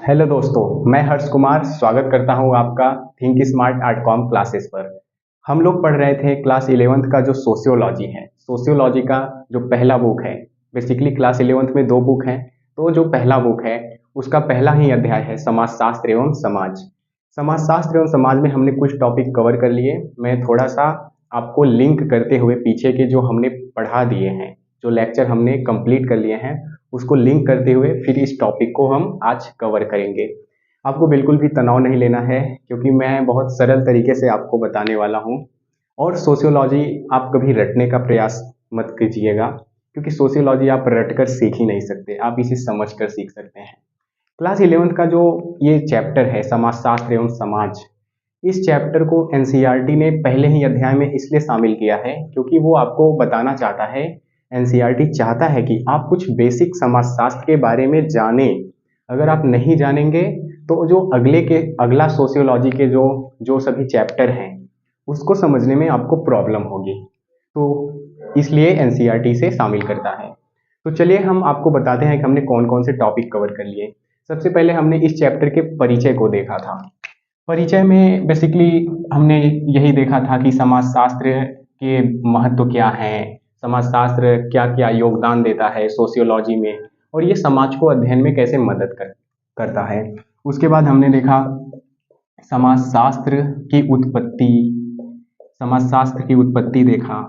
Hello दोस्तों, मैं हर्ष कुमार स्वागत करता हूं आपका think smart art com classes पर। हम लोग पढ़ रहे थे क्लास 11th का जो सोशियोलॉजी है। सोशियोलॉजी का जो पहला बुक है, बेसिकली क्लास 11th में दो बुक हैं, तो जो पहला बुक है उसका पहला ही अध्याय है समाजशास्त्र एवं समाज। समाजशास्त्र एवं समाज में हमने कुछ टॉपिक कवर कर लिए। मैं थोड़ा सा आपको लिंक करते हुए पीछे के जो हमने पढ़ा दिए हैं, जो लेक्चर हमने कंप्लीट कर लिए हैं, उसको लिंक करते हुए फिर इस टॉपिक को हम आज कवर करेंगे। आपको बिल्कुल भी तनाव नहीं लेना है, क्योंकि मैं बहुत सरल तरीके से आपको बताने वाला हूँ। और सोशियोलॉजी आप कभी रटने का प्रयास मत कीजिएगा, क्योंकि सोशियोलॉजी आप रट कर सीख ही नहीं सकते, आप इसे समझ कर सीख सकते हैं। क्लास 11th का जो ये चैप्टर है समाजशास्त्र एवं समाज, इस चैप्टर को एनसीईआरटी ने पहले ही अध्याय में इसलिए शामिल किया है क्योंकि वो आपको बताना चाहता है, एनसीईआरटी चाहता है कि आप कुछ बेसिक समाजशास्त्र के बारे में जानें। अगर आप नहीं जानेंगे तो जो अगला सोशियोलॉजी के जो जो सभी चैप्टर हैं उसको समझने में आपको प्रॉब्लम होगी। तो इसलिए एनसीईआरटी से शामिल करता है। तो चलिए हम आपको बताते हैं कि हमने कौन कौन से टॉपिक कवर कर लिए। सबसे पहले हमने इस चैप्टर के परिचय को देखा था। परिचय में बेसिकली हमने यही देखा था कि समाजशास्त्र के महत्व क्या है, समाजशास्त्र क्या क्या योगदान देता है सोशियोलॉजी में, और ये समाज को अध्ययन में कैसे करता है। उसके बाद हमने देखा समाजशास्त्र की उत्पत्ति, समाजशास्त्र की उत्पत्ति देखा।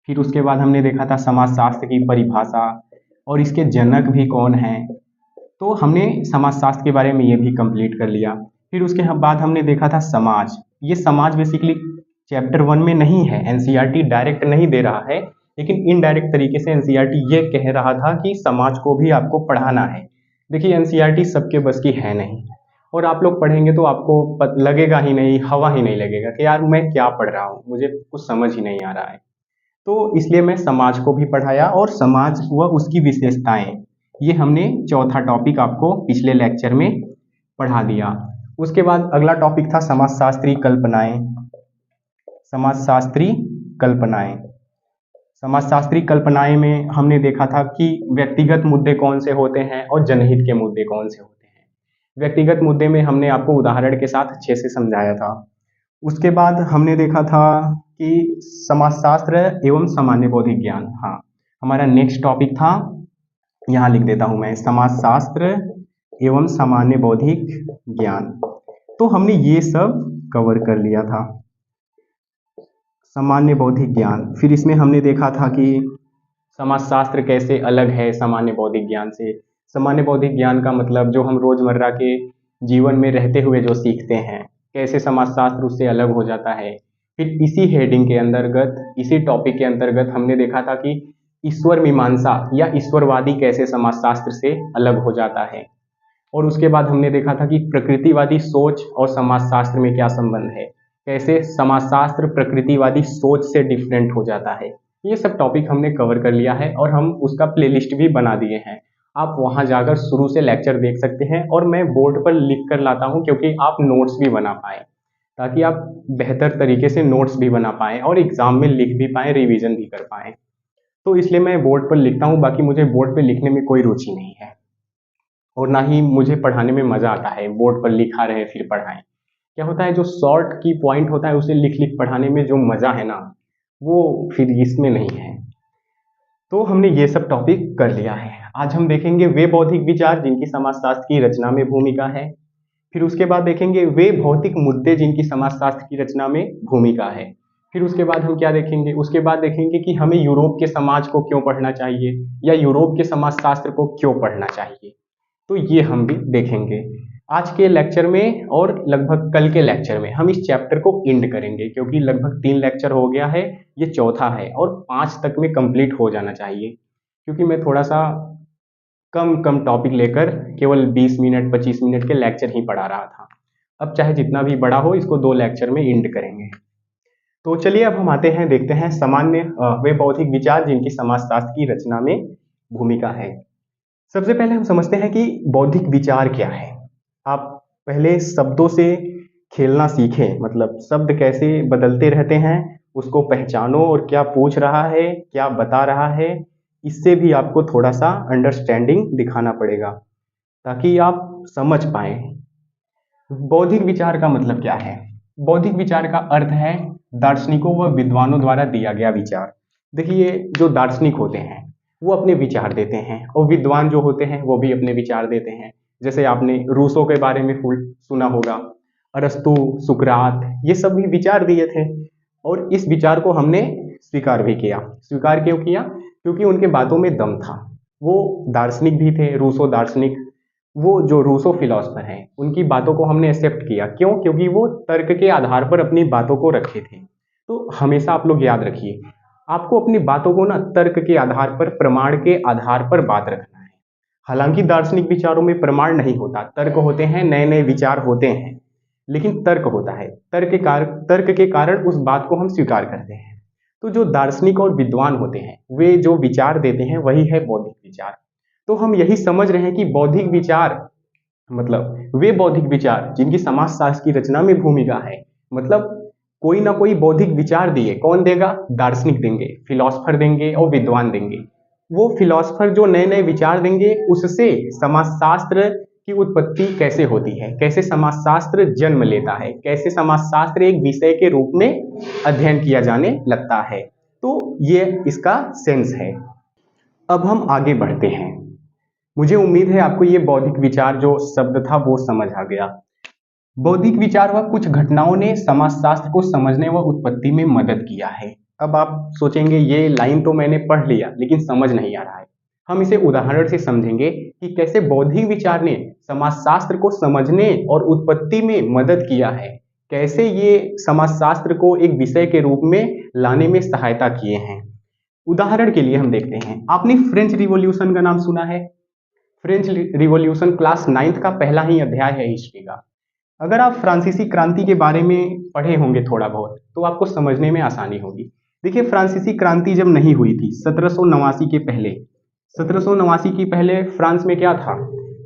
फिर उसके बाद हमने देखा था समाजशास्त्र की परिभाषा और इसके जनक भी कौन हैं। तो हमने समाजशास्त्र के बारे में ये भी कंप्लीट कर लिया। फिर उसके बाद हमने देखा था समाज। ये समाज बेसिकली चैप्टर 1 में नहीं है, एनसीईआरटी डायरेक्ट नहीं दे रहा है, लेकिन इनडायरेक्ट तरीके से एनसीईआरटी ये कह रहा था कि समाज को भी आपको पढ़ाना है। देखिए एनसीईआरटी सबके बस की है नहीं, और आप लोग पढ़ेंगे तो आपको लगेगा ही नहीं, हवा ही नहीं लगेगा कि यार मैं क्या पढ़ रहा हूँ, मुझे कुछ समझ ही नहीं आ रहा है। तो इसलिए मैं समाज को भी पढ़ाया, और समाज व उसकी विशेषताएं, ये हमने चौथा टॉपिक आपको पिछले लेक्चर में पढ़ा दिया। उसके बाद अगला टॉपिक था समाजशास्त्री कल्पनाएं। समाजशास्त्री कल्पनाएं, समाजशास्त्री कल्पनाएं में हमने देखा था कि व्यक्तिगत मुद्दे कौन से होते हैं और जनहित के मुद्दे कौन से होते हैं। व्यक्तिगत मुद्दे में हमने आपको उदाहरण के साथ अच्छे से समझाया था। उसके बाद हमने देखा था कि समाजशास्त्र एवं सामान्य बौद्धिक ज्ञान, हाँ हमारा नेक्स्ट टॉपिक था, यहाँ लिख देता हूँ मैं, समाजशास्त्र एवं सामान्य बौद्धिक ज्ञान। तो हमने ये सब कवर कर लिया था, सामान्य बौद्धिक ज्ञान। फिर इसमें हमने देखा था कि समाजशास्त्र कैसे अलग है सामान्य बौद्धिक ज्ञान से। सामान्य बौद्धिक ज्ञान का मतलब जो हम रोजमर्रा के जीवन में रहते हुए जो सीखते हैं, कैसे समाजशास्त्र उससे अलग हो जाता है। फिर इसी हेडिंग के अंतर्गत, इसी टॉपिक के अंतर्गत हमने देखा था कि ईश्वर मीमांसा या ईश्वरवादी कैसे समाजशास्त्र से अलग हो जाता है। और उसके बाद हमने देखा था कि प्रकृतिवादी सोच और समाजशास्त्र में क्या संबंध है, कैसे समाजशास्त्र प्रकृतिवादी सोच से डिफरेंट हो जाता है। ये सब टॉपिक हमने कवर कर लिया है, और हम उसका प्लेलिस्ट भी बना दिए हैं। आप वहां जाकर शुरू से लेक्चर देख सकते हैं, और मैं बोर्ड पर लिख कर लाता हूं क्योंकि आप नोट्स भी बना पाएँ, ताकि आप बेहतर तरीके से नोट्स भी बना पाएँ और एग्जाम में लिख भी पाएँ, रिवीजन भी कर पाएँ। तो इसलिए मैं बोर्ड पर लिखता हूँ, बाकी मुझे बोर्ड पर लिखने में कोई रुचि नहीं है, और ना ही मुझे पढ़ाने में मज़ा आता है बोर्ड पर लिखा रहे फिर पढ़ाएं। क्या होता है, जो शॉर्ट की पॉइंट होता है उसे लिख लिख पढ़ाने में जो मज़ा है ना, वो फिर इसमें नहीं है। तो हमने ये सब टॉपिक कर लिया है। आज हम देखेंगे वे बौद्धिक विचार जिनकी समाजशास्त्र की रचना में भूमिका है। फिर उसके बाद देखेंगे वे भौतिक मुद्दे जिनकी समाजशास्त्र की रचना में भूमिका है। फिर उसके बाद हम क्या देखेंगे, उसके बाद देखेंगे कि हमें यूरोप के समाज को क्यों पढ़ना चाहिए, या यूरोप के समाजशास्त्र को क्यों पढ़ना चाहिए। तो ये हम भी देखेंगे आज के लेक्चर में, और लगभग कल के लेक्चर में हम इस चैप्टर को एंड करेंगे, क्योंकि लगभग 3 लेक्चर हो गया है, ये चौथा है, और 5 तक में कंप्लीट हो जाना चाहिए। क्योंकि मैं थोड़ा सा कम कम टॉपिक लेकर केवल 20 मिनट 25 मिनट के लेक्चर ही पढ़ा रहा था। अब चाहे जितना भी बड़ा हो, इसको 2 लेक्चर में एंड करेंगे। तो चलिए अब हम आते हैं, देखते हैं वे बौद्धिक विचार जिनकी समाजशास्त्र की रचना में भूमिका है। सबसे पहले हम समझते हैं कि बौद्धिक विचार क्या है। आप पहले शब्दों से खेलना सीखें, मतलब शब्द कैसे बदलते रहते हैं उसको पहचानो, और क्या पूछ रहा है, क्या बता रहा है, इससे भी आपको थोड़ा सा अंडरस्टैंडिंग दिखाना पड़ेगा। ताकि आप समझ पाए बौद्धिक विचार का मतलब क्या है। बौद्धिक विचार का अर्थ है दार्शनिकों व विद्वानों द्वारा दिया गया विचार। देखिए, जो दार्शनिक होते हैं वो अपने विचार देते हैं और विद्वान जो होते हैं वो भी अपने विचार देते हैं। जैसे आपने रूसो के बारे में फुल सुना होगा, अरस्तु, सुकरात, ये सब भी विचार दिए थे और इस विचार को हमने स्वीकार भी किया। स्वीकार क्यों किया? क्योंकि उनके बातों में दम था। वो दार्शनिक भी थे, रूसो दार्शनिक। वो जो रूसो फिलोसफर हैं उनकी बातों को हमने एक्सेप्ट किया। क्यों? क्योंकि वो तर्क के आधार पर अपनी बातों को रखे थे। तो हमेशा आप लोग याद रखिए, आपको अपनी बातों को ना तर्क के आधार पर, प्रमाण के आधार पर बात रखना है। हालांकि दार्शनिक विचारों में प्रमाण नहीं होता, तर्क होते हैं, नए नए विचार होते हैं, लेकिन तर्क होता है। तर्क के कारण उस बात को हम स्वीकार करते हैं। तो जो दार्शनिक और विद्वान होते हैं वे जो विचार देते हैं वही है बौद्धिक विचार। तो हम यही समझ रहे हैं कि बौद्धिक विचार मतलब वे बौद्धिक विचार जिनकी समाजशास्त्र की रचना में भूमिका है। मतलब कोई ना कोई बौद्धिक विचार दिए, कौन देगा? दार्शनिक देंगे, फिलोसफर देंगे और विद्वान देंगे। वो फिलोसफर जो नए नए विचार देंगे उससे समाजशास्त्र की उत्पत्ति कैसे होती है, कैसे समाजशास्त्र जन्म लेता है, कैसे समाजशास्त्र एक विषय के रूप में अध्ययन किया जाने लगता है। तो ये इसका सेंस है। अब हम आगे बढ़ते हैं। मुझे उम्मीद है आपको ये बौद्धिक विचार जो शब्द था वो समझ आ गया। बौद्धिक विचार व कुछ घटनाओं ने समाजशास्त्र को समझने व उत्पत्ति में मदद किया है। अब आप सोचेंगे ये लाइन तो मैंने पढ़ लिया लेकिन समझ नहीं आ रहा है। हम इसे उदाहरण से समझेंगे कि कैसे बौद्धिक विचार ने समाजशास्त्र को समझने और उत्पत्ति में मदद किया है, कैसे ये समाजशास्त्र को एक विषय के रूप में लाने में सहायता किए हैं। उदाहरण के लिए हम देखते हैं, आपने फ्रेंच रिवॉल्यूशन का नाम सुना है? फ्रेंच रिवॉल्यूशन क्लास 9th का पहला ही अध्याय है हिस्ट्री का। अगर आप फ्रांसीसी क्रांति के बारे में पढ़े होंगे थोड़ा बहुत तो आपको समझने में आसानी होगी। देखिए, फ्रांसीसी क्रांति जब नहीं हुई थी 1789 के पहले, 1789 की पहले फ्रांस में क्या था?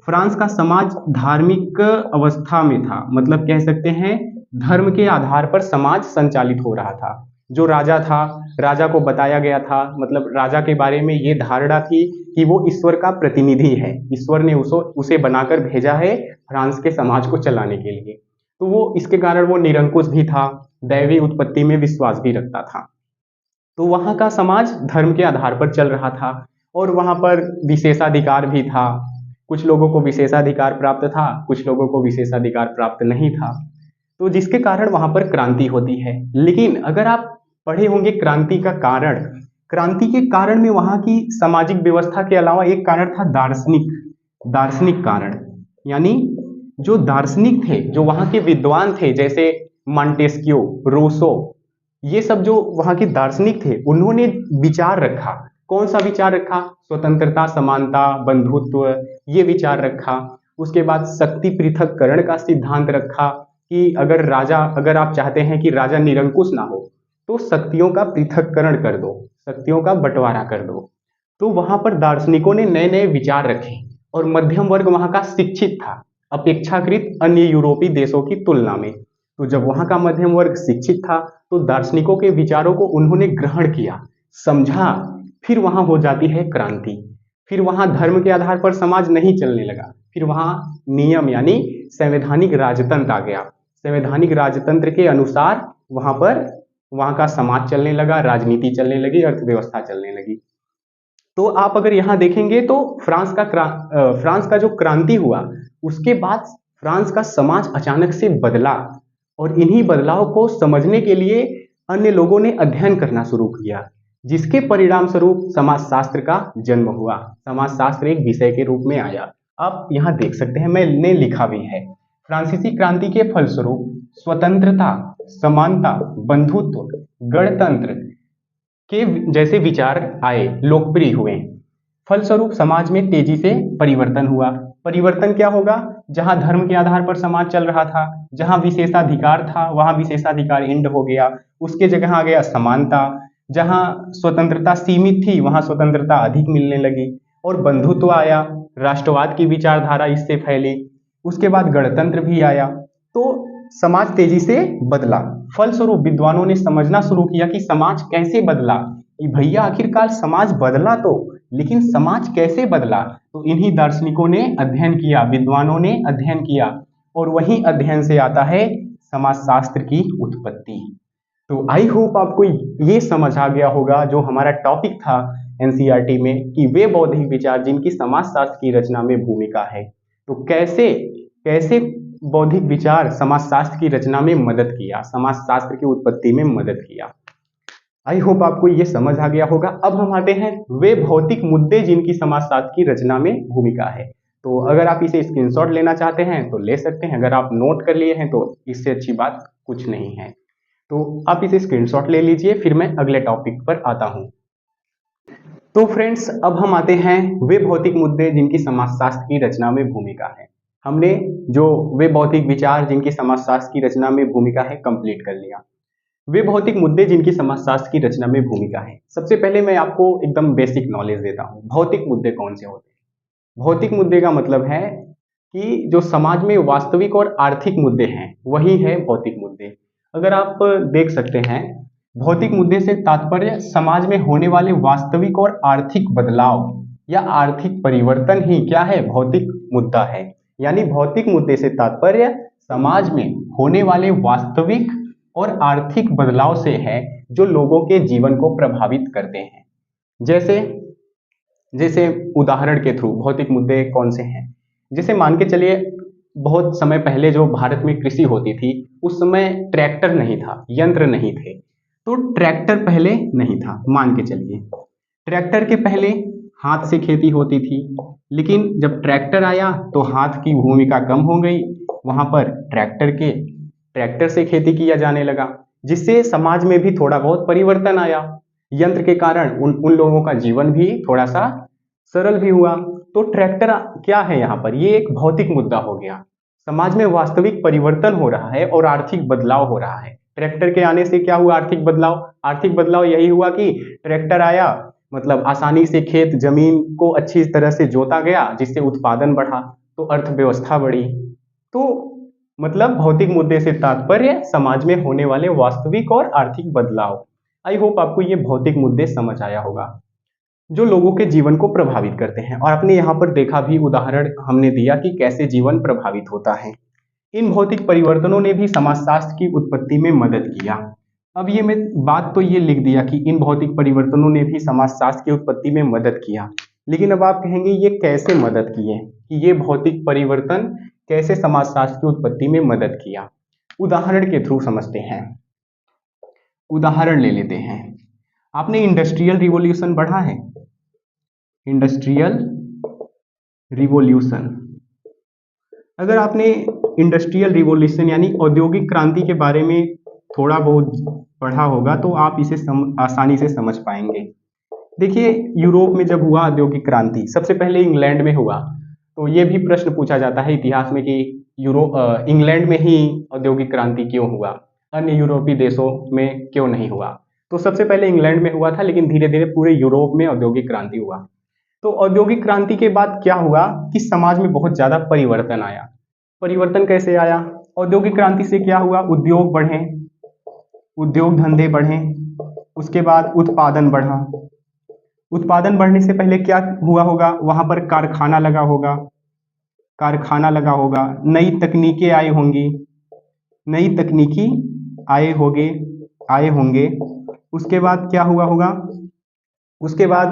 फ्रांस का समाज धार्मिक अवस्था में था। मतलब कह सकते हैं धर्म के आधार पर समाज संचालित हो रहा था। जो राजा था, राजा को बताया गया था, मतलब राजा के बारे में ये धारणा थी कि वो ईश्वर का प्रतिनिधि है, ईश्वर ने उसे बनाकर भेजा है फ्रांस के समाज को चलाने के लिए। तो वो इसके कारण वो निरंकुश भी था, दैवी उत्पत्ति में विश्वास भी रखता था। तो वहाँ का समाज धर्म के आधार पर चल रहा था और वहाँ पर विशेषाधिकार भी था। कुछ लोगों को विशेषाधिकार प्राप्त था, कुछ लोगों को विशेषाधिकार प्राप्त नहीं था। तो जिसके कारण वहाँ पर क्रांति होती है। लेकिन अगर आप पढ़े होंगे क्रांति का कारण, क्रांति के कारण में वहाँ की सामाजिक व्यवस्था के अलावा एक कारण था दार्शनिक, दार्शनिक कारण। यानी जो दार्शनिक थे, जो वहाँ के विद्वान थे, जैसे मॉन्टेस्क्यू, रूसो, ये सब जो वहाँ के दार्शनिक थे उन्होंने विचार रखा। कौन सा विचार रखा? स्वतंत्रता, समानता, बंधुत्व, ये विचार रखा। उसके बाद शक्ति पृथक्करण का सिद्धांत रखा कि अगर आप चाहते हैं कि राजा निरंकुश ना हो तो शक्तियों का पृथक्करण कर दो, शक्तियों का बंटवारा कर दो। तो वहां पर दार्शनिकों ने नए नए विचार रखे और मध्यम वर्ग वहां का शिक्षित था अपेक्षाकृत अन्य यूरोपीय देशों की तुलना में। तो जब वहां का मध्यम वर्ग शिक्षित था तो दार्शनिकों के विचारों को उन्होंने ग्रहण किया, समझा। फिर वहां हो जाती है क्रांति। फिर वहां धर्म के आधार पर समाज नहीं चलने लगा, फिर वहां नियम यानी संवैधानिक राजतंत्र आ गया। संवैधानिक राजतंत्र के अनुसार वहां का समाज चलने लगा, राजनीति चलने लगी, अर्थव्यवस्था चलने लगी। तो आप अगर यहाँ देखेंगे तो फ्रांस का जो क्रांति हुआ उसके बाद फ्रांस का समाज अचानक से बदला और इन्हीं बदलाव को समझने के लिए अन्य लोगों ने अध्ययन करना शुरू किया, जिसके परिणाम स्वरूप समाजशास्त्र का जन्म हुआ। समाजशास्त्र एक विषय के रूप में आया। आप यहाँ देख सकते हैं, मैंने लिखा भी है, फ्रांसीसी क्रांति के फलस्वरूप स्वतंत्रता, समानता, बंधुत्व, गणतंत्र के जैसे विचार आए, लोकप्रिय हुए। फलस्वरूप समाज में तेजी से परिवर्तन हुआ। परिवर्तन क्या होगा? जहां धर्म के आधार पर समाज चल रहा था, जहां विशेषाधिकार था, वहां विशेषाधिकार एंड हो गया, उसके जगह आ गया समानता। जहां स्वतंत्रता सीमित थी वहां स्वतंत्रता अधिक मिलने लगी और बंधुत्व आया, राष्ट्रवाद की विचारधारा इससे फैली। उसके बाद गणतंत्र भी आया। तो समाज तेजी से बदला। फलस्वरूप विद्वानों ने समझना शुरू किया कि समाज कैसे बदला, कि भैया आखिरकार समाज बदला तो लेकिन समाज कैसे बदला, तो इन्हीं दार्शनिकों ने अध्ययन किया, विद्वानों ने अध्ययन किया, और वही अध्ययन से आता है समाजशास्त्र की उत्पत्ति। तो आई होप आपको ये समझ आ गया होगा जो हमारा टॉपिक था एनसीईआरटी में, कि वे बौद्धिक विचार जिनकी समाजशास्त्र की रचना में भूमिका है। तो कैसे कैसे बौद्धिक विचार समाजशास्त्र की रचना में मदद किया, समाजशास्त्र की उत्पत्ति में मदद किया। आई होप आपको ये समझ आ गया होगा। अब हम आते हैं वे भौतिक मुद्दे जिनकी समाजशास्त्र की रचना में भूमिका है। तो अगर आप इसे स्क्रीनशॉट लेना चाहते हैं तो ले सकते हैं, अगर आप नोट कर लिए हैं तो इससे अच्छी बात कुछ नहीं है। तो आप इसे स्क्रीनशॉट ले लीजिए, फिर मैं अगले टॉपिक पर आता हूं। तो फ्रेंड्स, अब हम आते हैं वे भौतिक मुद्दे जिनकी समाजशास्त्र की रचना में भूमिका है। हमने जो वे भौतिक विचार जिनकी समाजशास्त्र की रचना में भूमिका है कंप्लीट कर लिया। वे भौतिक मुद्दे जिनकी समाजशास्त्र की रचना में भूमिका है, सबसे पहले मैं आपको एकदम बेसिक नॉलेज देता हूँ। भौतिक मुद्दे कौन से होते हैं? भौतिक मुद्दे का मतलब है कि जो समाज में वास्तविक और आर्थिक मुद्दे हैं वही है भौतिक मुद्दे। अगर आप देख सकते हैं, भौतिक मुद्दे से तात्पर्य समाज में होने वाले वास्तविक और आर्थिक बदलाव या आर्थिक परिवर्तन ही क्या है, भौतिक मुद्दा है। यानी भौतिक मुद्दे से तात्पर्य समाज में होने वाले वास्तविक और आर्थिक बदलाव से है जो लोगों के जीवन को प्रभावित करते हैं। जैसे जैसे उदाहरण के थ्रू भौतिक मुद्दे कौन से हैं, जैसे मान के चलिए बहुत समय पहले जो भारत में कृषि होती थी उस समय ट्रैक्टर नहीं था, यंत्र नहीं थे। तो ट्रैक्टर पहले नहीं था, मान के चलिए ट्रैक्टर के पहले हाथ से खेती होती थी, लेकिन जब ट्रैक्टर आया तो हाथ की भूमिका कम हो गई, वहां पर ट्रैक्टर से खेती किया जाने लगा, जिससे समाज में भी थोड़ा बहुत परिवर्तन आया। यंत्र के कारण उन लोगों का जीवन भी थोड़ा सा सरल भी हुआ। तो ट्रैक्टर क्या है यहाँ पर, ये एक भौतिक मुद्दा हो गया। समाज में वास्तविक परिवर्तन हो रहा है और आर्थिक बदलाव हो रहा है। ट्रैक्टर के आने से क्या हुआ, आर्थिक बदलाव। आर्थिक बदलाव यही हुआ कि ट्रैक्टर आया, मतलब आसानी से खेत जमीन को अच्छी तरह से जोता गया, जिससे उत्पादन बढ़ा, तो अर्थव्यवस्था बढ़ी। तो मतलब भौतिक मुद्दे से तात्पर्य समाज में होने वाले वास्तविक और आर्थिक बदलाव। आई होप आपको ये भौतिक मुद्दे समझ आया होगा जो लोगों के जीवन को प्रभावित करते हैं। और आपने यहाँ पर देखा भी, उदाहरण हमने दिया कि कैसे जीवन प्रभावित होता है। इन भौतिक परिवर्तनों ने भी समाजशास्त्र की उत्पत्ति में मदद किया। अब ये मैं बात तो ये लिख दिया कि इन भौतिक परिवर्तनों ने भी समाजशास्त्र की उत्पत्ति में मदद किया, लेकिन अब आप कहेंगे ये कैसे मदद किए, कि ये भौतिक परिवर्तन कैसे समाजशास्त्र की उत्पत्ति में मदद किया। उदाहरण के थ्रू समझते हैं। उदाहरण ले लेते हैं। आपने इंडस्ट्रियल रिवॉल्यूशन पढ़ा है? इंडस्ट्रियल रिवॉल्यूशन, अगर आपने इंडस्ट्रियल रिवॉल्यूशन यानी औद्योगिक क्रांति के बारे में थोड़ा बहुत पढ़ा होगा तो आप इसे आसानी से समझ पाएंगे। देखिए, यूरोप में जब हुआ औद्योगिक क्रांति, सबसे पहले इंग्लैंड में हुआ। तो ये भी प्रश्न पूछा जाता है इतिहास में कि इंग्लैंड में ही औद्योगिक क्रांति क्यों हुआ, अन्य यूरोपीय देशों में क्यों नहीं हुआ। तो सबसे पहले इंग्लैंड में हुआ था, लेकिन धीरे धीरे पूरे यूरोप में औद्योगिक क्रांति हुआ। तो औद्योगिक क्रांति के बाद क्या हुआ कि समाज में बहुत ज्यादा परिवर्तन आया। परिवर्तन कैसे आया? औद्योगिक क्रांति से क्या हुआ, उद्योग बढ़े, उद्योग धंधे बढ़े, उसके बाद उत्पादन बढ़ा। उत्पादन बढ़ने से पहले क्या हुआ होगा, वहां पर कारखाना लगा होगा, कारखाना लगा होगा, नई तकनीकें आई होंगी, नई तकनीकी आए होंगे। उसके बाद क्या हुआ होगा, उसके बाद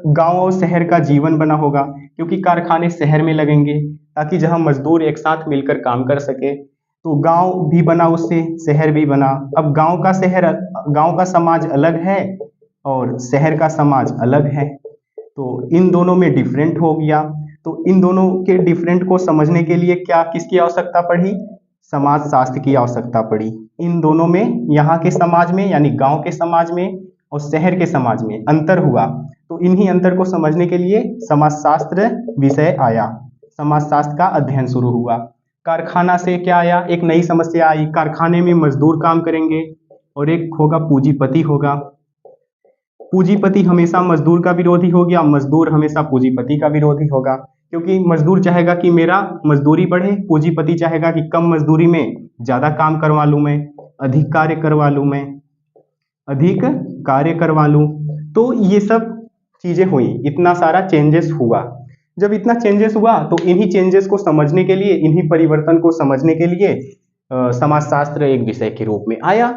गांव और शहर का जीवन बना होगा, क्योंकि कारखाने शहर में लगेंगे ताकि जहां मजदूर एक साथ मिलकर काम कर सके। तो गांव भी बना, उससे शहर भी बना। अब गांव का समाज अलग है और शहर का समाज अलग है, तो इन दोनों में डिफरेंट हो गया। तो इन दोनों के डिफरेंट को समझने के लिए क्या किसकी आवश्यकता पड़ी, समाजशास्त्र की आवश्यकता पड़ी। इन दोनों में, यहाँ के समाज में यानी गांव के समाज में और शहर के समाज में अंतर हुआ, तो इन्हीं अंतर को समझने के लिए समाजशास्त्र विषय आया, समाजशास्त्र का अध्ययन शुरू हुआ। कारखाना से क्या आया, एक नई समस्या आई, कारखाने में मजदूर काम करेंगे और एक होगा पूंजीपति होगा। पूंजीपति हमेशा मजदूर का विरोधी हो गया, मजदूर हमेशा पूंजीपति का विरोधी होगा, क्योंकि मजदूर चाहेगा कि मेरा मजदूरी बढ़े, पूंजीपति चाहेगा कि कम मजदूरी में ज्यादा काम करवा लूं, मैं अधिक कार्य करवा लूं, मैं अधिक कार्य करवा लूं। तो ये सब चीज़ें हुई, इतना सारा चेंजेस हुआ। जब इतना चेंजेस हुआ तो इन्हीं चेंजेस को समझने के लिए, इन्हीं परिवर्तन को समझने के लिए समाजशास्त्र एक विषय के रूप में आया,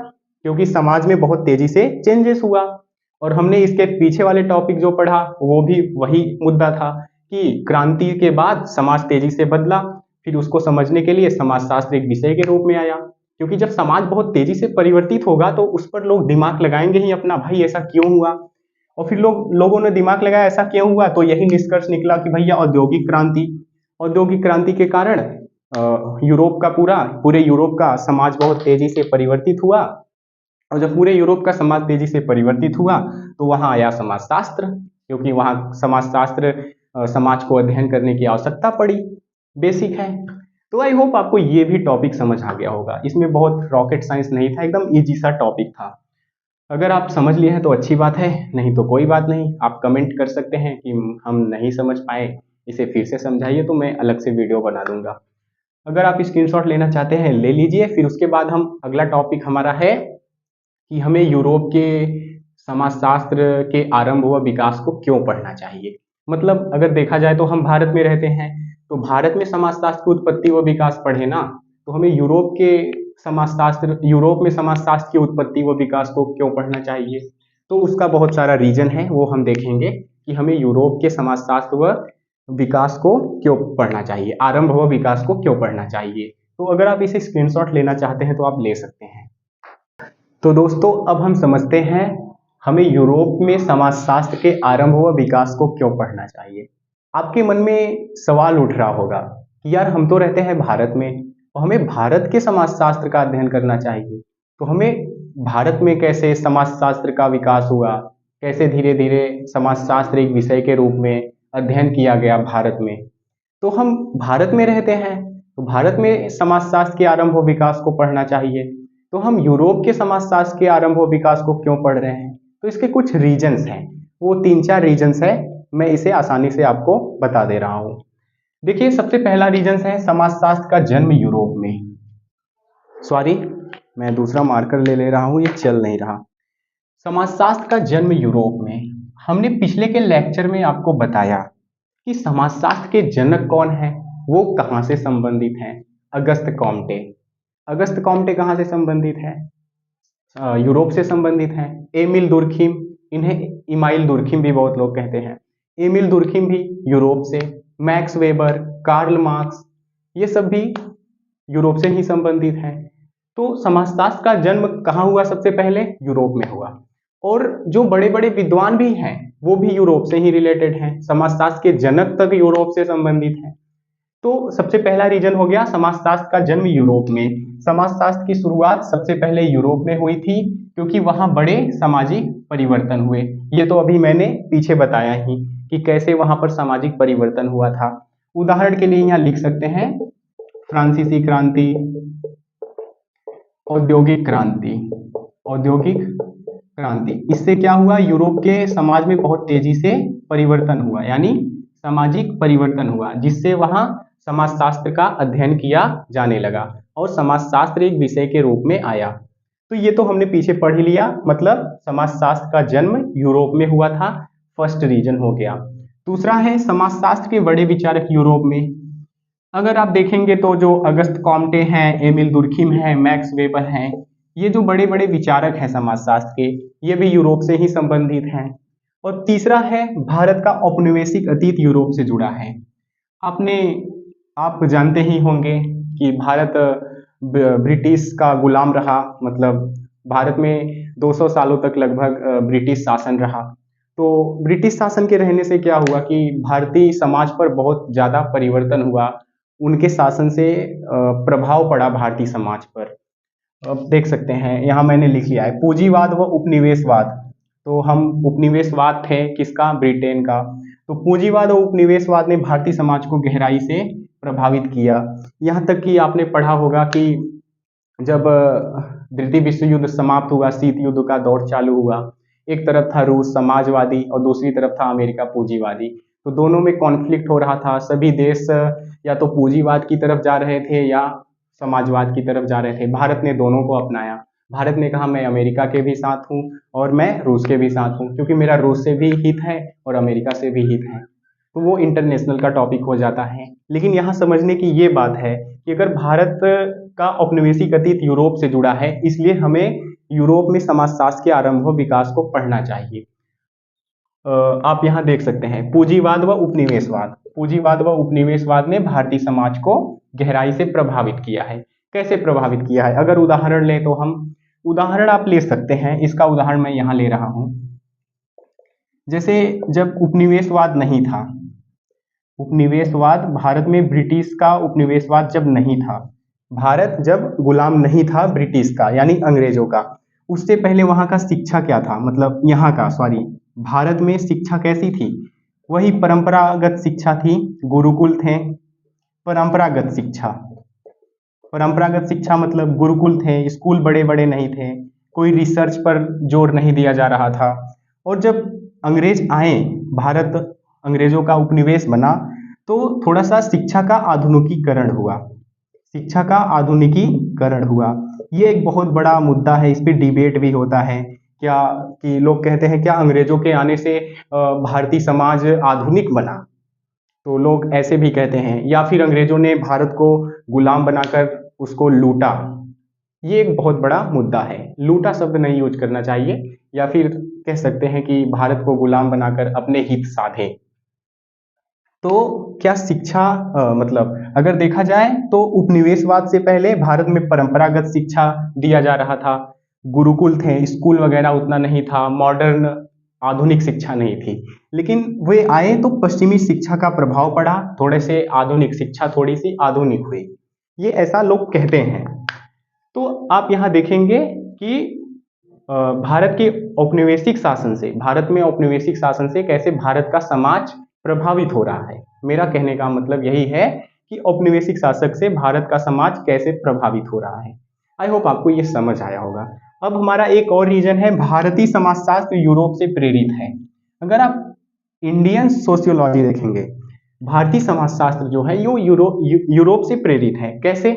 क्योंकि समाज में बहुत तेजी से चेंजेस हुआ। और हमने इसके पीछे वाले टॉपिक जो पढ़ा वो भी वही मुद्दा था कि क्रांति के बाद समाज तेजी से बदला, फिर उसको समझने के लिए समाजशास्त्र एक विषय के रूप में आया। क्योंकि जब समाज बहुत तेजी से परिवर्तित होगा तो उस पर लोग दिमाग लगाएंगे ही अपना, भाई ऐसा क्यों हुआ। और फिर लोगों ने दिमाग लगाया ऐसा क्यों हुआ, तो यही निष्कर्ष निकला कि भैया औद्योगिक क्रांति के कारण यूरोप का पूरे यूरोप का समाज बहुत तेजी से परिवर्तित हुआ। और जब पूरे यूरोप का समाज तेजी से परिवर्तित हुआ तो वहाँ आया समाजशास्त्र, क्योंकि वहाँ समाजशास्त्र समाज को अध्ययन करने की आवश्यकता पड़ी, बेसिक है। तो आई होप आपको ये भी टॉपिक समझ आ गया होगा। इसमें बहुत रॉकेट साइंस नहीं था, एकदम इजी सा टॉपिक था। अगर आप समझ लिए हैं तो अच्छी बात है, नहीं तो कोई बात नहीं। आप कमेंट कर सकते हैं कि हम नहीं समझ पाए, इसे फिर से समझाइए, तो मैं अलग से वीडियो बना दूंगा। अगर आप स्क्रीनशॉट लेना चाहते हैं ले लीजिए। फिर उसके बाद हम अगला टॉपिक हमारा है कि हमें यूरोप के समाजशास्त्र के आरंभ व विकास को क्यों पढ़ना चाहिए। मतलब अगर देखा जाए तो हम भारत में रहते हैं, तो भारत में समाजशास्त्र की उत्पत्ति व विकास पढ़े ना, तो हमें यूरोप में समाजशास्त्र की उत्पत्ति व विकास को क्यों पढ़ना चाहिए। तो उसका बहुत सारा रीजन है, वो हम देखेंगे कि हमें यूरोप के समाजशास्त्र व विकास को क्यों पढ़ना चाहिए, आरंभ व विकास को क्यों पढ़ना चाहिए। तो अगर आप इसे स्क्रीनशॉट लेना चाहते हैं तो आप ले सकते हैं। तो दोस्तों अब हम समझते हैं हमें यूरोप में समाजशास्त्र के आरंभ व विकास को क्यों पढ़ना चाहिए। आपके मन में सवाल उठ रहा होगा कि यार हम तो रहते हैं भारत में और हमें भारत के समाजशास्त्र का अध्ययन करना चाहिए, तो हमें भारत में कैसे समाजशास्त्र का विकास हुआ, कैसे धीरे धीरे समाजशास्त्र एक विषय के रूप में अध्ययन किया गया भारत में। तो हम भारत में रहते हैं तो भारत में समाजशास्त्र के आरंभ व विकास को पढ़ना चाहिए। तो हम यूरोप के समाजशास्त्र के आरंभ व विकास को क्यों पढ़ रहे हैं, तो इसके कुछ रीजंस हैं, वो 3-4 रीजंस है। मैं इसे आसानी से आपको बता दे रहा हूँ। देखिए सबसे पहला रीजंस है समाजशास्त्र का जन्म यूरोप में। सॉरी, मैं दूसरा मार्कर ले रहा हूँ, ये चल नहीं रहा। समाजशास्त्र का जन्म यूरोप में। हमने पिछले के लेक्चर में आपको बताया कि समाजशास्त्र के जनक कौन है, वो कहाँ से संबंधित हैं। अगस्त कॉम्टे। अगस्त कॉम्टे कहाँ से संबंधित है, यूरोप से संबंधित हैं। एमिल दुर्खिम, इन्हें इमाइल दुर्खिम भी बहुत लोग कहते हैं, एमिल दुर्खिम भी यूरोप से। मैक्स वेबर, कार्ल मार्क्स, ये सब भी यूरोप से ही संबंधित हैं। तो समाजशास्त्र का जन्म कहाँ हुआ, सबसे पहले यूरोप में हुआ। और जो बड़े बड़े विद्वान भी हैं वो भी यूरोप से ही रिलेटेड हैं, समाजशास्त्र के जनक तक यूरोप से संबंधित हैं। तो सबसे पहला रीजन हो गया समाजशास्त्र का जन्म यूरोप में। समाजशास्त्र की शुरुआत सबसे पहले यूरोप में हुई थी, क्योंकि वहां बड़े सामाजिक परिवर्तन हुए। ये तो अभी मैंने पीछे बताया ही कि कैसे वहां पर सामाजिक परिवर्तन हुआ था। उदाहरण के लिए यहाँ लिख सकते हैं फ्रांसीसी क्रांति, औद्योगिक क्रांति। औद्योगिक क्रांति, इससे क्या हुआ, यूरोप के समाज में बहुत तेजी से परिवर्तन हुआ, यानी सामाजिक परिवर्तन हुआ, जिससे वहां समाजशास्त्र का अध्ययन किया जाने लगा और समाजशास्त्र एक विषय के रूप में आया। तो ये तो हमने पीछे पढ़ ही लिया, मतलब समाजशास्त्र का जन्म यूरोप में हुआ था, फर्स्ट रीजन हो गया। दूसरा है समाजशास्त्र के बड़े विचारक यूरोप में। अगर आप देखेंगे तो जो अगस्त कॉम्टे हैं, एमिल दुर्खिम हैं, मैक्स वेबर हैं, ये जो बड़े बड़े विचारक हैं समाजशास्त्र के, ये भी यूरोप से ही संबंधित हैं। और तीसरा है भारत का औपनिवेशिक अतीत यूरोप से जुड़ा है। आप जानते ही होंगे कि भारत ब्रिटिश का गुलाम रहा, मतलब भारत में 200 सालों तक लगभग ब्रिटिश शासन रहा। तो ब्रिटिश शासन के रहने से क्या हुआ कि भारतीय समाज पर बहुत ज़्यादा परिवर्तन हुआ, उनके शासन से प्रभाव पड़ा भारतीय समाज पर। अब देख सकते हैं यहाँ मैंने लिख लिया है पूंजीवाद व उपनिवेशवाद। तो हम उपनिवेशवाद थे किसका, ब्रिटेन का। तो पूंजीवाद और उपनिवेशवाद ने भारतीय समाज को गहराई से प्रभावित किया। यहाँ तक कि आपने पढ़ा होगा कि जब द्वितीय विश्व युद्ध समाप्त हुआ, शीत युद्ध का दौर चालू हुआ, एक तरफ था रूस समाजवादी और दूसरी तरफ था अमेरिका पूंजीवादी। तो दोनों में कॉन्फ्लिक्ट हो रहा था, सभी देश या तो पूंजीवाद की तरफ जा रहे थे या समाजवाद की तरफ जा रहे थे। भारत ने दोनों को अपनाया। भारत ने कहा मैं अमेरिका के भी साथ हूँ और मैं रूस के भी साथ हूँ, क्योंकि मेरा रूस से भी हित है और अमेरिका से भी हित है। तो वो इंटरनेशनल का टॉपिक हो जाता है। लेकिन यहाँ समझने की ये बात है कि अगर भारत का औपनिवेशिक अतीत यूरोप से जुड़ा है, इसलिए हमें यूरोप में समाजशास्त्र के आरंभ व विकास को पढ़ना चाहिए। आप यहाँ देख सकते हैं पूंजीवाद व उपनिवेशवाद। पूंजीवाद व उपनिवेशवाद ने भारतीय समाज को गहराई से प्रभावित किया है। कैसे प्रभावित किया है? अगर उदाहरण लें तो हम उदाहरण आप ले सकते हैं। इसका उदाहरण मैं यहाँ ले रहा हूँ। जैसे जब उपनिवेशवाद नहीं था, उपनिवेशवाद भारत में ब्रिटिश का उपनिवेशवाद जब नहीं था, भारत जब गुलाम नहीं था ब्रिटिश का यानी अंग्रेजों का, उससे पहले वहाँ का शिक्षा क्या था, मतलब यहाँ का सॉरी भारत में शिक्षा कैसी थी? वही परंपरागत शिक्षा थी, गुरुकुल थे। परंपरागत शिक्षा, परंपरागत शिक्षा मतलब गुरुकुल थे, स्कूल बड़े बड़े नहीं थे, कोई रिसर्च पर जोर नहीं दिया जा रहा था। और जब अंग्रेज आए, भारत अंग्रेजों का उपनिवेश बना, तो थोड़ा सा शिक्षा का आधुनिकीकरण हुआ। शिक्षा का आधुनिकीकरण हुआ, ये एक बहुत बड़ा मुद्दा है। इस पे डिबेट भी होता है क्या, कि लोग कहते हैं क्या अंग्रेजों के आने से भारतीय समाज आधुनिक बना, तो लोग ऐसे भी कहते हैं, या फिर अंग्रेजों ने भारत को गुलाम बनाकर उसको लूटा। ये एक बहुत बड़ा मुद्दा है। लूटा शब्द नहीं यूज करना चाहिए, या फिर कह सकते हैं कि भारत को गुलाम बनाकर अपने हित साधे। तो क्या शिक्षा मतलब अगर देखा जाए तो उपनिवेशवाद से पहले भारत में परंपरागत शिक्षा दिया जा रहा था, गुरुकुल थे, स्कूल वगैरह उतना नहीं था, मॉडर्न आधुनिक शिक्षा नहीं थी। लेकिन वे आए तो पश्चिमी शिक्षा का प्रभाव पड़ा, थोड़े से आधुनिक शिक्षा थोड़ी सी आधुनिक हुई, ये ऐसा लोग कहते हैं। तो आप यहाँ देखेंगे कि भारत के औपनिवेशिक शासन से, भारत में औपनिवेशिक शासन से कैसे भारत का समाज प्रभावित हो रहा है। मेरा कहने का मतलब यही है कि औपनिवेशिक शासक से भारत का समाज कैसे प्रभावित हो रहा है। आई होप आपको ये समझ आया होगा। अब हमारा एक और रीजन है, भारतीय समाजशास्त्र यूरोप से प्रेरित है। अगर आप इंडियन सोशियोलॉजी देखेंगे, भारतीय समाजशास्त्र जो है यो यूरोप से प्रेरित है। कैसे?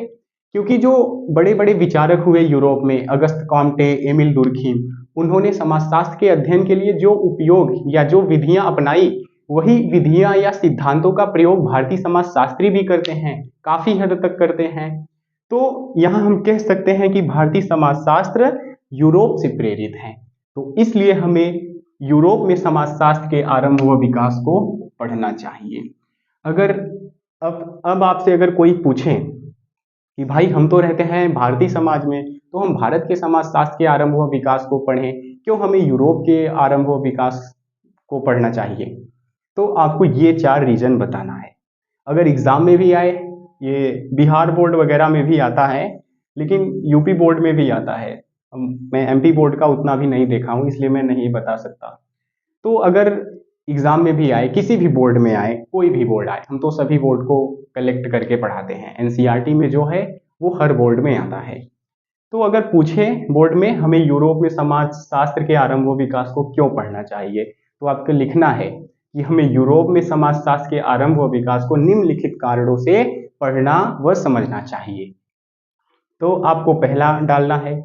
क्योंकि जो बड़े बड़े विचारक हुए यूरोप में, अगस्त कॉम्टे, एमिल दुर्खिम, उन्होंने समाजशास्त्र के अध्ययन के लिए जो उपयोग या जो विधियां अपनाई, वही विधियां या सिद्धांतों का प्रयोग भारतीय समाजशास्त्री भी करते हैं, काफी हद तक करते हैं। तो यहाँ हम कह सकते हैं कि भारतीय समाजशास्त्र यूरोप से प्रेरित है। तो इसलिए हमें यूरोप में समाजशास्त्र के आरंभ व विकास को पढ़ना चाहिए। अगर अब आपसे अगर कोई पूछे कि भाई हम तो रहते हैं भारतीय समाज में, तो हम भारत के समाजशास्त्र के आरंभ व विकास को पढ़ें, क्यों हमें यूरोप के आरंभ व विकास को पढ़ना चाहिए? तो आपको ये 4 रीजन बताना है। अगर एग्जाम में भी आए, ये बिहार बोर्ड वगैरह में भी आता है, लेकिन यूपी बोर्ड में भी आता है। मैं एमपी बोर्ड का उतना भी नहीं देखा हूँ, इसलिए मैं नहीं बता सकता। तो अगर एग्जाम में भी आए, किसी भी बोर्ड में आए, कोई भी बोर्ड आए, हम तो सभी बोर्ड को कलेक्ट करके पढ़ाते हैं। एनसीईआरटी में जो है वो हर बोर्ड में आता है। तो अगर पूछे बोर्ड में हमें यूरोप में समाजशास्त्र के आरंभ व विकास को क्यों पढ़ना चाहिए, तो आपको लिखना है कि हमें यूरोप में समाजशास्त्र के आरंभ व विकास को निम्नलिखित कारणों से पढ़ना व समझना चाहिए। तो आपको पहला डालना है,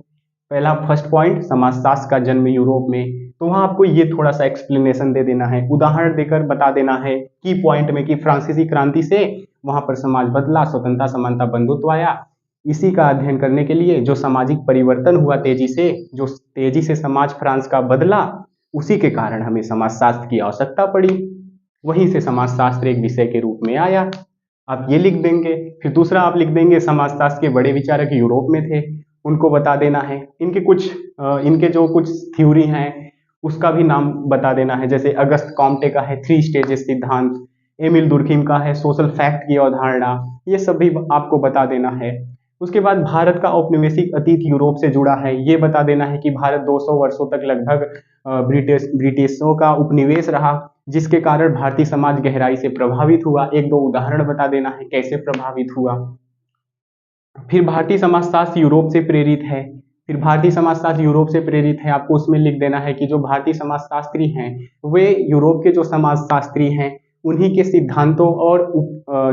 पहला फर्स्ट पॉइंट, समाजशास्त्र का जन्म यूरोप में। तो वहाँ आपको ये थोड़ा सा एक्सप्लेनेशन दे देना है, उदाहरण देकर बता देना है की पॉइंट में कि फ्रांसीसी क्रांति से वहाँ पर समाज बदला, स्वतंत्रता, समानता, बंधुत्व आया। इसी का अध्ययन करने के लिए जो सामाजिक परिवर्तन हुआ तेजी से, जो तेजी से समाज फ्रांस का बदला, उसी के कारण हमें समाजशास्त्र की आवश्यकता पड़ी। वहीं से समाजशास्त्र एक विषय के रूप में आया। आप ये लिख देंगे। फिर दूसरा आप लिख देंगे समाजशास्त्र के बड़े विचारक यूरोप में थे, उनको बता देना है। इनके जो कुछ थ्योरी हैं उसका भी नाम बता देना है। जैसे अगस्त कॉम्टे का है 3 स्टेजेस सिद्धांत, एमिल दुर्खिम का है सोशल फैक्ट की अवधारणा, ये सब भी आपको बता देना है। उसके बाद भारत का औपनिवेशिक अतीत यूरोप से जुड़ा है, ये बता देना है कि भारत 200 वर्षों तक लगभग ब्रिटिशों का उपनिवेश रहा, जिसके कारण भारतीय समाज गहराई से प्रभावित हुआ। 1-2 उदाहरण बता देना है कैसे प्रभावित हुआ। फिर भारतीय समाजशास्त्र यूरोप से प्रेरित है। फिर भारतीय समाजशास्त्र यूरोप से प्रेरित है, आपको उसमें लिख देना है कि जो भारतीय समाजशास्त्री हैं वे यूरोप के जो समाजशास्त्री हैं उन्हीं के सिद्धांतों और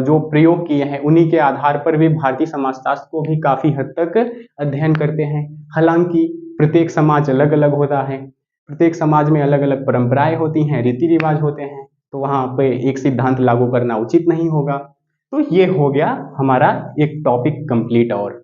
जो प्रयोग किए हैं उन्हीं के आधार पर वे भारतीय समाजशास्त्र को भी काफ़ी हद तक अध्ययन करते हैं। हालांकि प्रत्येक समाज अलग अलग होता है, प्रत्येक समाज में अलग अलग परंपराएं होती हैं, रीति रिवाज होते हैं, तो वहाँ पे एक सिद्धांत लागू करना उचित नहीं होगा। तो ये हो गया हमारा एक टॉपिक कंप्लीट। और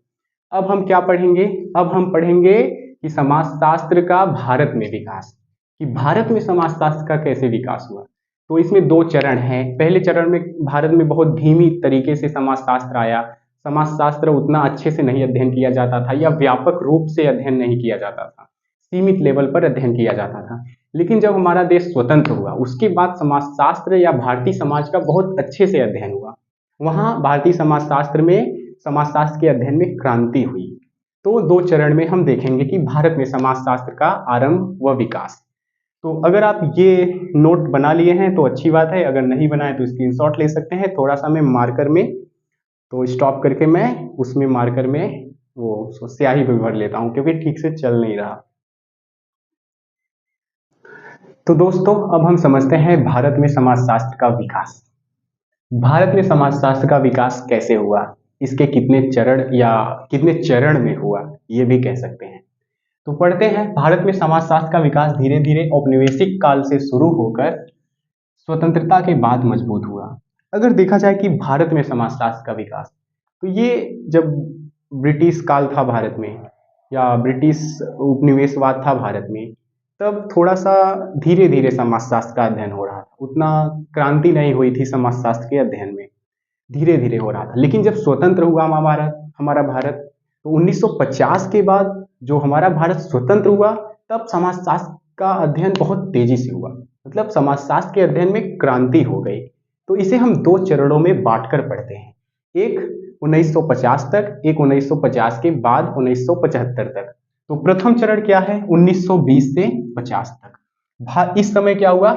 अब हम क्या पढ़ेंगे? अब हम पढ़ेंगे कि समाजशास्त्र का भारत में विकास, कि भारत में समाजशास्त्र का कैसे विकास हुआ। तो इसमें दो चरण हैं। पहले चरण में भारत में बहुत धीमी तरीके से समाजशास्त्र आया, समाजशास्त्र उतना अच्छे से नहीं अध्ययन किया जाता था या व्यापक रूप से अध्ययन नहीं किया जाता था, सीमित लेवल पर अध्ययन किया जाता था। लेकिन जब हमारा देश स्वतंत्र हुआ उसके बाद समाजशास्त्र या भारतीय समाज का बहुत अच्छे से अध्ययन हुआ। वहाँ भारतीय समाजशास्त्र में, समाजशास्त्र के अध्ययन में क्रांति हुई। तो दो चरण में हम देखेंगे कि भारत में समाजशास्त्र का आरंभ व विकास। तो अगर आप ये नोट बना लिए हैं तो अच्छी बात है, अगर नहीं बनाए तो स्क्रीनशॉट ले सकते हैं। थोड़ा सा मैं मार्कर में तो स्टॉप करके मैं उसमें मार्कर में वो स्याही भी भर लेता हूँ क्योंकि ठीक से चल नहीं रहा। तो दोस्तों अब हम समझते हैं भारत में समाजशास्त्र का विकास। भारत में समाजशास्त्र का विकास कैसे हुआ, इसके कितने चरण या कितने चरण में हुआ ये भी कह सकते हैं। तो पढ़ते हैं। भारत में समाजशास्त्र का विकास धीरे धीरे औपनिवेशिक काल से शुरू होकर स्वतंत्रता के बाद मजबूत हुआ। अगर देखा जाए कि भारत में समाजशास्त्र का विकास, तो ये जब ब्रिटिश काल था भारत में या ब्रिटिश उपनिवेशवाद था भारत में, तब थोड़ा सा धीरे धीरे समाजशास्त्र का अध्ययन हो रहा था। उतना क्रांति नहीं हुई थी समाजशास्त्र के अध्ययन में, धीरे धीरे हो रहा था। लेकिन जब स्वतंत्र हुआ हमारा भारत, तो 1950 के बाद जो हमारा भारत स्वतंत्र हुआ तब समाजशास्त्र का अध्ययन बहुत तेजी से हुआ, मतलब समाजशास्त्र के अध्ययन में क्रांति हो गई। तो इसे हम दो चरणों में बांटकर पढ़ते हैं, एक 1950 तक, एक 1950 के बाद 1975 तक। तो प्रथम चरण क्या है? 1920 से 50 तक। इस समय क्या हुआ?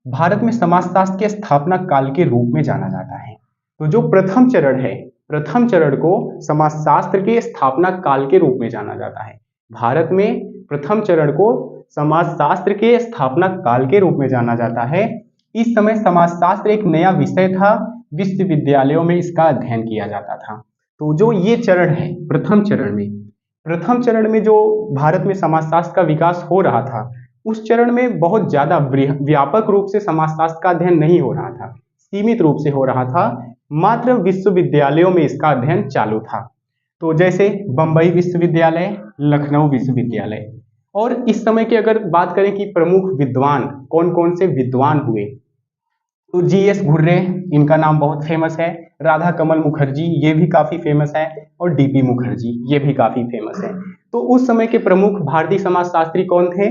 भारत में समाजशास्त्र के स्थापना काल के रूप में जाना जाता है। तो जो प्रथम चरण है, प्रथम चरण को समाजशास्त्र के स्थापना काल के रूप में जाना जाता है। भारत में प्रथम चरण को समाजशास्त्र के स्थापना काल के रूप में जाना जाता है। इस समय समाजशास्त्र एक नया विषय था, विश्वविद्यालयों में इसका अध्ययन किया जाता था। तो जो ये चरण है प्रथम चरण में जो भारत में समाजशास्त्र का विकास हो रहा था, उस चरण में बहुत ज्यादा व्यापक रूप से समाजशास्त्र का अध्ययन नहीं हो रहा था, सीमित रूप से हो रहा था। मात्र विश्वविद्यालयों में इसका अध्ययन चालू था। तो जैसे बंबई विश्वविद्यालय, लखनऊ विश्वविद्यालय। और इस समय की अगर बात करें कि प्रमुख विद्वान कौन कौन से विद्वान हुए, तो जीएस घुर्रे, इनका नाम बहुत फेमस है। राधा कमल मुखर्जी, ये भी काफी फेमस है। और डीपी मुखर्जी, ये भी काफी फेमस है। तो उस समय के प्रमुख भारतीय समाजशास्त्री कौन थे?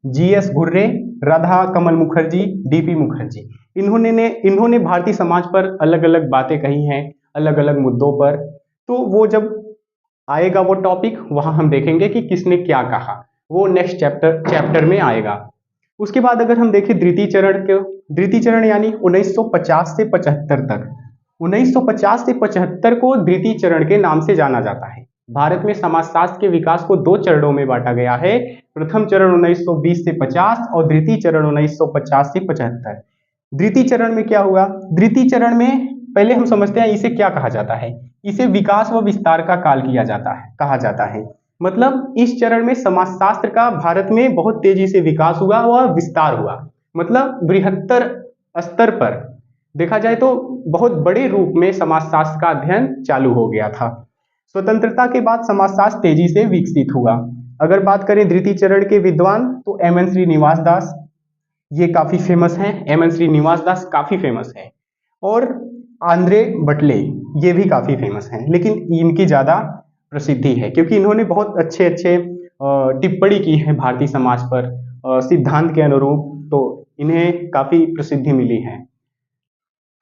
जीएस घुर्रे, राधा कमल मुखर्जी, डीपी मुखर्जी। इन्होंने भारतीय समाज पर अलग अलग बातें कही हैं, अलग अलग मुद्दों पर। तो वो जब आएगा वो टॉपिक, वहां हम देखेंगे कि किसने क्या कहा, वो नेक्स्ट चैप्टर में आएगा। उसके बाद अगर हम देखें द्वितीय चरण यानी 1950 से 75 तक, 1950 से 75 को द्वितीय चरण के नाम से जाना जाता है। भारत में समाजशास्त्र के विकास को दो चरणों में बांटा गया है। प्रथम चरण 1920 से 50 और द्वितीय चरण 1950 से 75। द्वितीय चरण में क्या हुआ? द्वितीय चरण में पहले हम समझते हैं इसे क्या कहा जाता है। इसे विकास व विस्तार का काल कहा जाता है। मतलब इस चरण में समाजशास्त्र का भारत में बहुत तेजी से विकास हुआ व विस्तार हुआ। मतलब बृहत्तर स्तर पर देखा जाए तो बहुत बड़े रूप में समाजशास्त्र का अध्ययन चालू हो गया था। स्वतंत्रता के बाद समाजशास्त्र तेजी से विकसित हुआ। अगर बात करें द्वितीय चरण के विद्वान, तो एमएन श्रीनिवास दास, ये काफी फेमस हैं। एमएन श्रीनिवास दास काफी फेमस है। और आंद्रे बटले, ये भी काफी फेमस हैं, लेकिन इनकी ज्यादा प्रसिद्धि है क्योंकि इन्होंने बहुत अच्छे अच्छे टिप्पणी की है भारतीय समाज पर सिद्धांत के अनुरूप, तो इन्हें काफी प्रसिद्धि मिली है।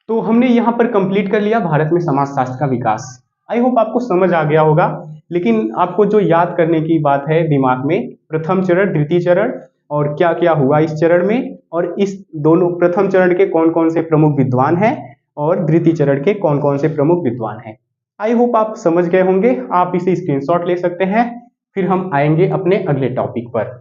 तो हमने यहाँ पर कंप्लीट कर लिया भारत में समाजशास्त्र का विकास। आई होप आपको समझ आ गया होगा। लेकिन आपको जो याद करने की बात है दिमाग में, प्रथम चरण, द्वितीय चरण और क्या क्या हुआ इस चरण में, और इस दोनों प्रथम चरण के कौन कौन से प्रमुख विद्वान हैं और द्वितीय चरण के कौन कौन से प्रमुख विद्वान हैं। आई होप आप समझ गए होंगे। आप इसे स्क्रीनशॉट ले सकते हैं। फिर हम आएंगे अपने अगले टॉपिक पर।